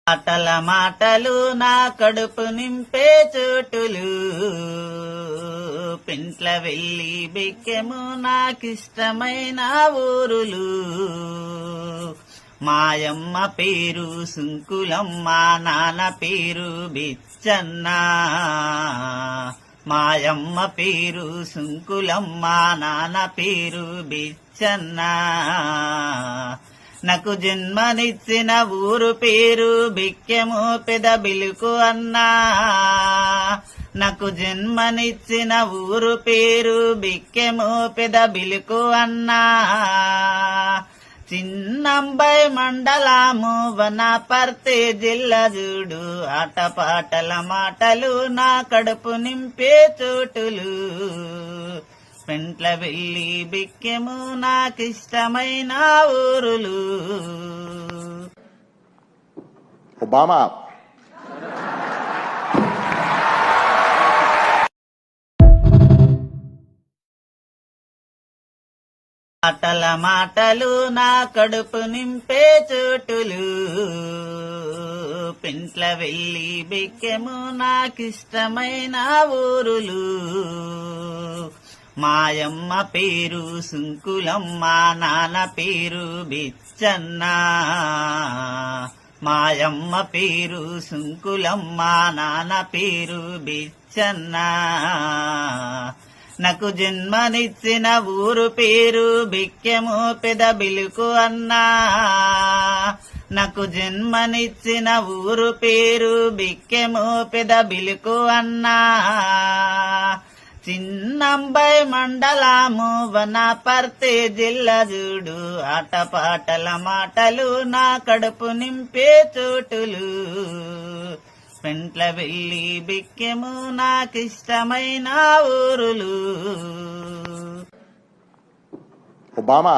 ఆటల మాటలు నా కడుపు నింపే చోటులు, పింట్ల వెళ్ళి బిక్కెము నాకిష్టమైన ఊరులు. మాయమ్మ పేరు సుంకులమ్మ, నాన్న పేరు బిచ్చన్న. మాయమ్మ పేరు సుంకులమ్మ, నాన్న పేరు బిచ్చన్న. నాకు జన్మనిచ్చిన ఊరు పేరు బిక్కెము పెద బిలుకు అన్నా. నాకు జన్మనిచ్చిన ఊరు పేరు బిక్కెము పెద బిలుకు అన్నా. చిన్నంబై మండలము వనపర్తి జిల్లా చూడు, ఆటపాటల మాటలు నా కడుపు నింపే చోటులు. పెంట్ల వెళ్ళి బిక్కెము నాకిష్టమైన ఊరులు. ఒబామా ఆటల మాటలు నా కడుపు నింపే చోటులు, పెంట్ల వెళ్ళి బిక్కెము నాకిష్టమైన ఊరులు. మాయమ్మ పేరు సుంకులమ్మ, నాన్న పేరు బిచ్చన్న. మాయమ్మ పేరు సుంకులమ్మ, నాన్న పేరు బిచ్చన్న. నాకు జన్మనిచ్చిన ఊరు పేరు బిక్కెము పెద బిలుకు అన్నా. నాకు జన్మనిచ్చిన ఊరు పేరు బిక్కెము పెద బిలుకు అన్నా. చిన్నంబై మండలము వనపర్తి జిల్లా చూడు, ఆటపాటల మాటలు నా కడుపు నింపే చోటులు. పెంట్ల వెళ్ళి బిక్కెము నాకిష్టమైన ఊరులు. ఒబామా